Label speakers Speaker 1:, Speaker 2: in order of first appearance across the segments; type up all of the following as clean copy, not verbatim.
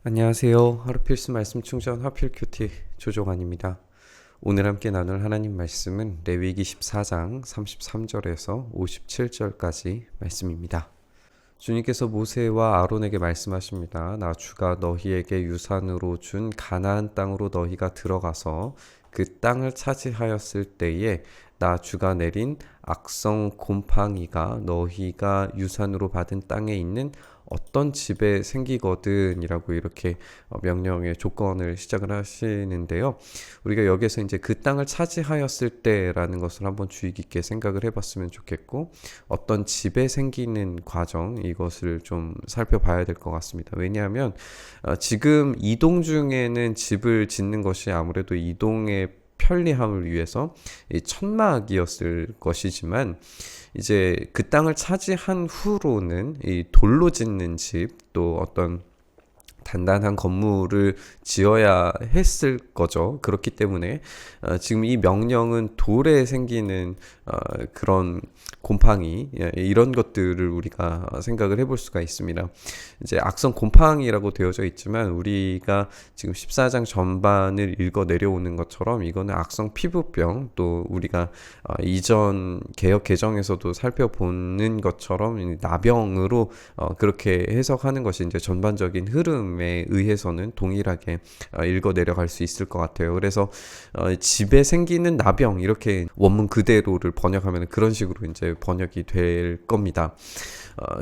Speaker 1: 안녕하세요. 하루 필수 말씀 충전 하필 큐티 조종환입니다. 오늘 함께 나눌 하나님 말씀은 레위기 14장 33절에서 57절까지 말씀입니다. 주님께서 모세와 아론에게 말씀하십니다. 나 주가 너희에게 유산으로 준 가나안 땅으로 너희가 들어가서 그 땅을 차지하였을 때에 나 주가 내린 악성 곰팡이가 너희가 유산으로 받은 땅에 있는 어떤 집에 생기거든 이라고 이렇게 명령의 조건을 시작을 하시는데요. 우리가 여기서 이제 그 땅을 차지하였을 때라는 것을 한번 주의 깊게 생각을 해봤으면 좋겠고, 어떤 집에 생기는 과정, 이것을 좀 살펴봐야 될 것 같습니다. 왜냐하면 지금 이동 중에는 집을 짓는 것이 아무래도 이동의 편리함을 위해서 천막이었을 것이지만, 이제 그 땅을 차지한 후로는 이 돌로 짓는 집, 또 어떤 단단한 건물을 지어야 했을 거죠. 그렇기 때문에 지금 이 명령은 돌에 생기는 그런 곰팡이, 이런 것들을 우리가 생각을 해볼 수가 있습니다. 이제 악성 곰팡이라고 되어져 있지만 우리가 지금 14장 전반을 읽어 내려오는 것처럼 이거는 악성 피부병, 또 우리가 이전 개역 개정에서도 살펴보는 것처럼 나병으로 그렇게 해석하는 것이 이제 전반적인 흐름에 의해서는 동일하게 읽어 내려갈 수 있을 것 같아요. 그래서 집에 생기는 나병, 이렇게 원문 그대로를 번역하면 그런 식으로 이제 번역이 될 겁니다.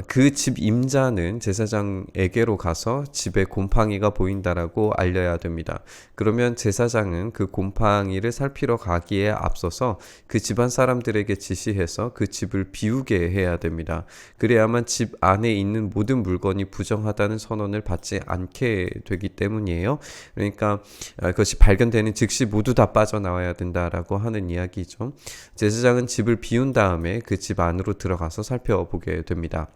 Speaker 1: 그 집 임자는 제사장에게로 가서 집에 곰팡이가 보인다라고 알려야 됩니다. 그러면 제사장은 그 곰팡이를 살피러 가기에 앞서서 그 집안 사람들에게 지시해서 그 집을 비우게 해야 됩니다. 그래야만 집 안에 있는 모든 물건이 부정하다는 선언을 받지 않게 되기 때문이에요. 그러니까 그것이 발견되는 즉시 모두 다 빠져나와야 된다라고 하는 이야기죠. 제사장은 집을 비운 다음에 그 집 안으로 들어가서 살펴보게 됩니다.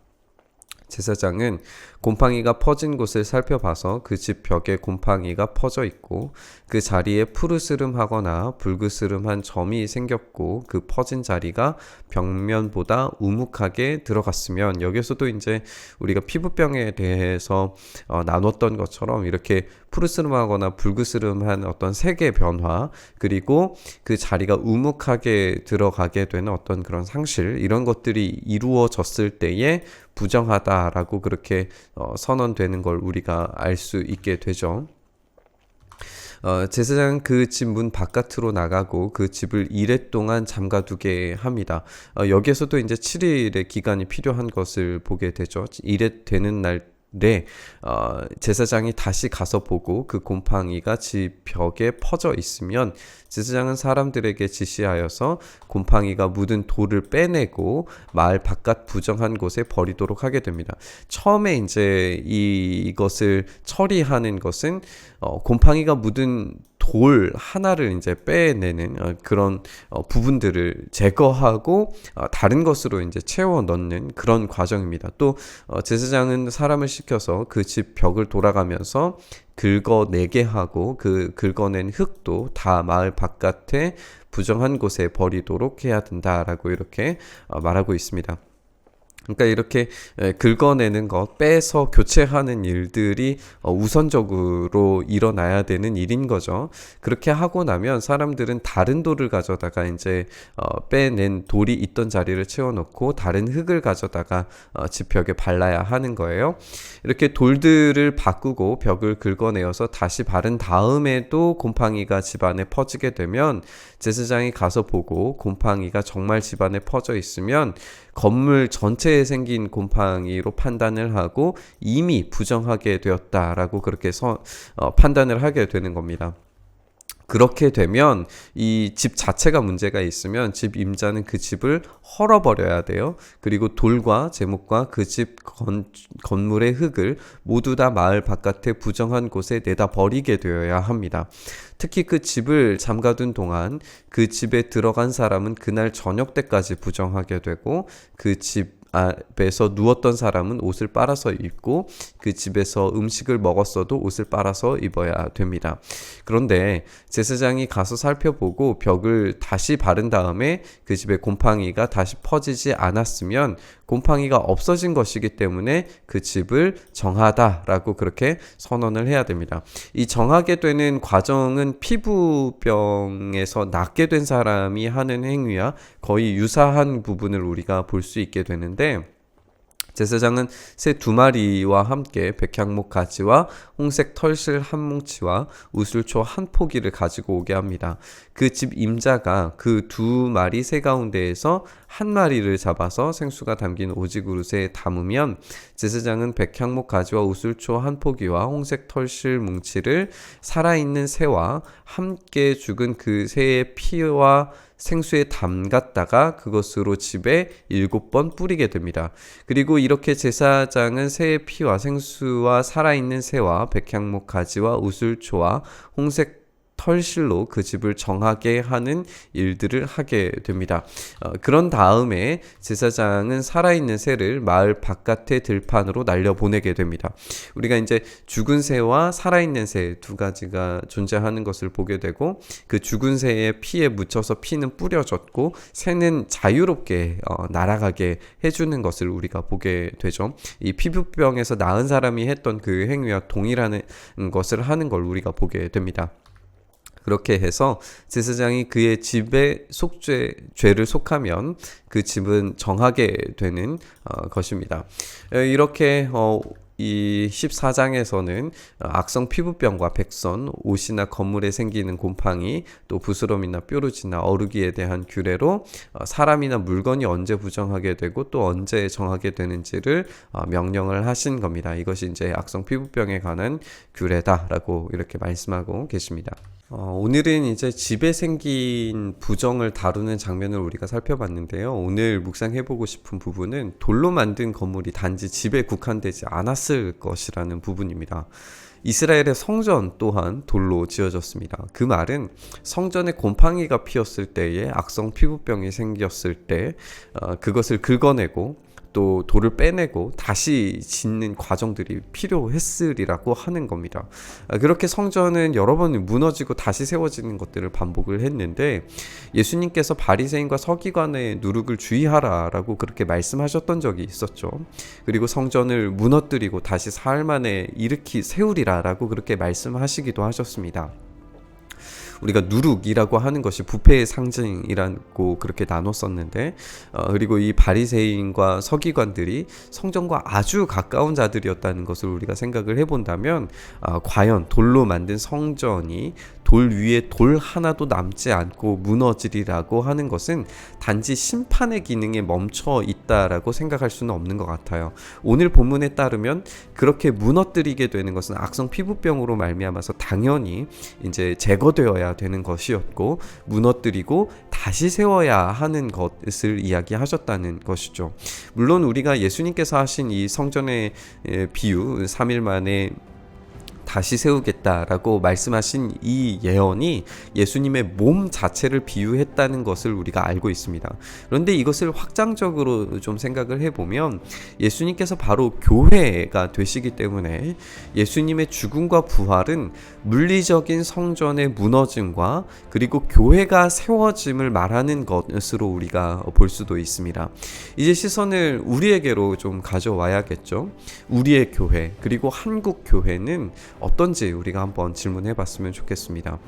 Speaker 1: 제사장은 곰팡이가 퍼진 곳을 살펴봐서 그 집 벽에 곰팡이가 퍼져 있고 그 자리에 푸르스름하거나 불그스름한 점이 생겼고 그 퍼진 자리가 벽면보다 우묵하게 들어갔으면, 여기서도 이제 우리가 피부병에 대해서 나눴던 것처럼 이렇게 푸르스름하거나 불그스름한 어떤 색의 변화, 그리고 그 자리가 우묵하게 들어가게 되는 어떤 그런 상실, 이런 것들이 이루어졌을 때에 부정하다라고 그렇게 선언되는 걸 우리가 알 수 있게 되죠. 제사장은 그 집 문 바깥으로 나가고 그 집을 이레 동안 잠가두게 합니다. 여기에서도 이제 7일의 기간이 필요한 것을 보게 되죠. 이레 되는 날 제사장이 다시 가서 보고 그 곰팡이가 집 벽에 퍼져 있으면 제사장은 사람들에게 지시하여서 곰팡이가 묻은 돌을 빼내고 마을 바깥 부정한 곳에 버리도록 하게 됩니다. 처음에 이제 이것을 처리하는 것은 곰팡이가 묻은 돌 하나를 이제 빼내는 그런 부분들을 제거하고 다른 것으로 이제 채워 넣는 그런 과정입니다. 또 제사장은 사람을 시켜서 그 집 벽을 돌아가면서 긁어내게 하고 그 긁어낸 흙도 다 마을 바깥에 부정한 곳에 버리도록 해야 된다라고 이렇게 말하고 있습니다. 그러니까 이렇게 긁어내는 것, 빼서 교체하는 일들이 우선적으로 일어나야 되는 일인 거죠. 그렇게 하고 나면 사람들은 다른 돌을 가져다가 이제 빼낸 돌이 있던 자리를 채워놓고 다른 흙을 가져다가 집 벽에 발라야 하는 거예요. 이렇게 돌들을 바꾸고 벽을 긁어내어서 다시 바른 다음에도 곰팡이가 집안에 퍼지게 되면 제사장이 가서 보고 곰팡이가 정말 집안에 퍼져 있으면 건물 전체에 생긴 곰팡이로 판단을 하고 이미 부정하게 되었다라고 그렇게 판단을 하게 되는 겁니다. 그렇게 되면 이 집 자체가 문제가 있으면 집 임자는 그 집을 헐어버려야 돼요. 그리고 돌과 제목과 그 집 건물의 흙을 모두 다 마을 바깥에 부정한 곳에 내다 버리게 되어야 합니다. 특히 그 집을 잠가둔 동안 그 집에 들어간 사람은 그날 저녁 때까지 부정하게 되고, 그 집 앞에서 누웠던 사람은 옷을 빨아서 입고 그 집에서 음식을 먹었어도 옷을 빨아서 입어야 됩니다. 그런데 제사장이 가서 살펴보고 벽을 다시 바른 다음에 그 집에 곰팡이가 다시 퍼지지 않았으면 곰팡이가 없어진 것이기 때문에 그 집을 정하다라고 그렇게 선언을 해야 됩니다. 이 정하게 되는 과정은 피부병에서 낫게 된 사람이 하는 행위와 거의 유사한 부분을 우리가 볼 수 있게 되는데, 제사장은 새 2마리와 함께 백향목 가지와 홍색 털실 한 뭉치와 우슬초 한 포기를 가지고 오게 합니다. 그 집 임자가 그 2마리 새 가운데에서 한 마리를 잡아서 생수가 담긴 오지 그릇에 담으면, 제사장은 백향목 가지와 우슬초 한 포기와 홍색 털실 뭉치를 살아있는 새와 함께 죽은 그 새의 피와 생수에 담갔다가 그것으로 집에 7번 뿌리게 됩니다. 그리고 이렇게 제사장은 새의 피와 생수와 살아있는 새와 백향목 가지와 우슬초와 홍색 털실로 그 집을 정하게 하는 일들을 하게 됩니다. 그런 다음에 제사장은 살아있는 새를 마을 바깥의 들판으로 날려보내게 됩니다. 우리가 이제 죽은 새와 살아있는 새 2가지가 존재하는 것을 보게 되고, 그 죽은 새의 피에 묻혀서 피는 뿌려졌고 새는 자유롭게 날아가게 해주는 것을 우리가 보게 되죠. 이 피부병에서 나은 사람이 했던 그 행위와 동일한 것을 하는 걸 우리가 보게 됩니다. 그렇게 해서 제사장이 그의 집에 죄를 속하면 그 집은 정하게 되는 것입니다. 이렇게 이 14장에서는 악성 피부병과 백선, 옷이나 건물에 생기는 곰팡이, 또 부스럼이나 뾰루지나 어루기에 대한 규례로 사람이나 물건이 언제 부정하게 되고 또 언제 정하게 되는지를 명령을 하신 겁니다. 이것이 이제 악성 피부병에 관한 규례다라고 이렇게 말씀하고 계십니다. 오늘은 이제 집에 생긴 부정을 다루는 장면을 우리가 살펴봤는데요. 오늘 묵상해보고 싶은 부분은 돌로 만든 건물이 단지 집에 국한되지 않았을 것이라는 부분입니다. 이스라엘의 성전 또한 돌로 지어졌습니다. 그 말은 성전에 곰팡이가 피었을 때에 악성 피부병이 생겼을 때 그것을 긁어내고 또 돌을 빼내고 다시 짓는 과정들이 필요했으리라고 하는 겁니다. 그렇게 성전은 여러 번 무너지고 다시 세워지는 것들을 반복을 했는데, 예수님께서 바리새인과 서기관의 누룩을 주의하라라고 그렇게 말씀하셨던 적이 있었죠. 그리고 성전을 무너뜨리고 다시 사흘 만에 세우리라라고 그렇게 말씀하시기도 하셨습니다. 우리가 누룩이라고 하는 것이 부패의 상징이라고 그렇게 나눴었는데, 그리고 이 바리새인과 서기관들이 성전과 아주 가까운 자들이었다는 것을 우리가 생각을 해본다면, 과연 돌로 만든 성전이 돌 위에 돌 하나도 남지 않고 무너지리라고 하는 것은 단지 심판의 기능에 멈춰 있다라고 생각할 수는 없는 것 같아요. 오늘 본문에 따르면 그렇게 무너뜨리게 되는 것은 악성 피부병으로 말미암아서 당연히 이제 제거되어야 되는 것이었고, 무너뜨리고 다시 세워야 하는 것을 이야기하셨다는 것이죠. 물론 우리가 예수님께서 하신 이 성전의 비유 3일 만에 다시 세우겠다라고 말씀하신 이 예언이 예수님의 몸 자체를 비유했다는 것을 우리가 알고 있습니다. 그런데 이것을 확장적으로 좀 생각을 해보면, 예수님께서 바로 교회가 되시기 때문에 예수님의 죽음과 부활은 물리적인 성전의 무너짐과 그리고 교회가 세워짐을 말하는 것으로 우리가 볼 수도 있습니다. 이제 시선을 우리에게로 좀 가져와야겠죠. 우리의 교회, 그리고 한국 교회는 어떤지 우리가 한번 질문해 봤으면 좋겠습니다.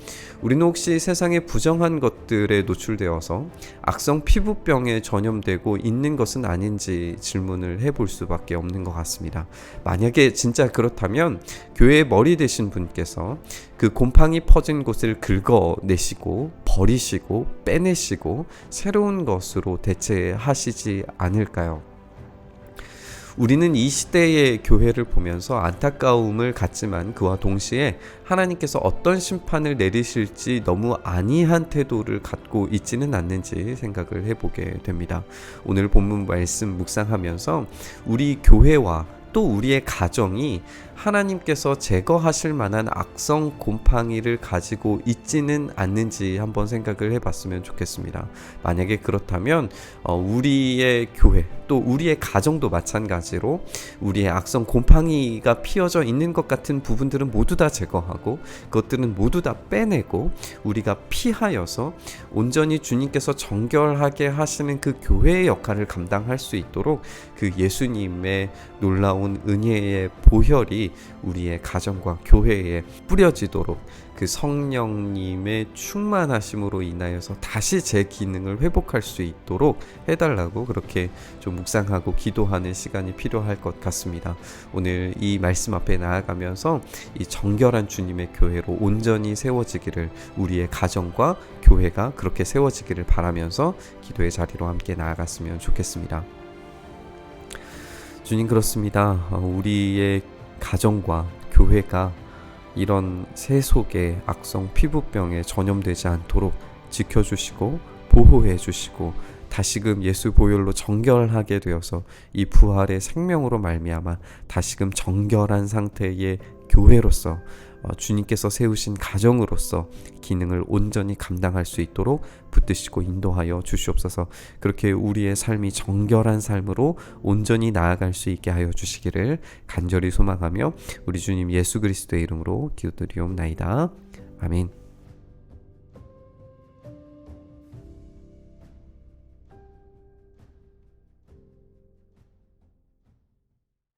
Speaker 1: 우리는 혹시 세상에 부정한 것들에 노출되어서 악성 피부병에 전염되고 있는 것은 아닌지 질문을 해볼 수밖에 없는 것 같습니다. 만약에 진짜 그렇다면 교회의 머리 되신 분께서 그 곰팡이 퍼진 곳을 긁어내시고 버리시고 빼내시고 새로운 것으로 대체하시지 않을까요? 우리는 이 시대의 교회를 보면서 안타까움을 갖지만 그와 동시에 하나님께서 어떤 심판을 내리실지 너무 안이한 태도를 갖고 있지는 않는지 생각을 해보게 됩니다. 오늘 본문 말씀 묵상하면서 우리 교회와 또 우리의 가정이 하나님께서 제거하실 만한 악성 곰팡이를 가지고 있지는 않는지 한번 생각을 해봤으면 좋겠습니다. 만약에 그렇다면 우리의 교회 또 우리의 가정도 마찬가지로 우리의 악성 곰팡이가 피어져 있는 것 같은 부분들은 모두 다 제거하고 그것들은 모두 다 빼내고 우리가 피하여서 온전히 주님께서 정결하게 하시는 그 교회의 역할을 감당할 수 있도록 그 예수님의 놀라운 은혜의 보혈이 우리의 가정과 교회에 뿌려지도록 그 성령님의 충만하심으로 인하여서 다시 제 기능을 회복할 수 있도록 해달라고 그렇게 좀 묵상하고 기도하는 시간이 필요할 것 같습니다. 오늘 이 말씀 앞에 나아가면서 이 정결한 주님의 교회로 온전히 세워지기를, 우리의 가정과 교회가 그렇게 세워지기를 바라면서 기도의 자리로 함께 나아갔으면 좋겠습니다. 주님, 그렇습니다. 우리의 가정과 교회가 이런 세속의 악성 피부병에 전염되지 않도록 지켜주시고 보호해 주시고 다시금 예수 보혈로 정결하게 되어서 이 부활의 생명으로 말미암아 다시금 정결한 상태의 교회로서 주님께서 세우신 가정으로서 기능을 온전히 감당할 수 있도록 붙드시고 인도하여 주시옵소서. 그렇게 우리의 삶이 정결한 삶으로 온전히 나아갈 수 있게 하여 주시기를 간절히 소망하며 우리 주님 예수 그리스도의 이름으로 기도드리옵나이다. 아멘.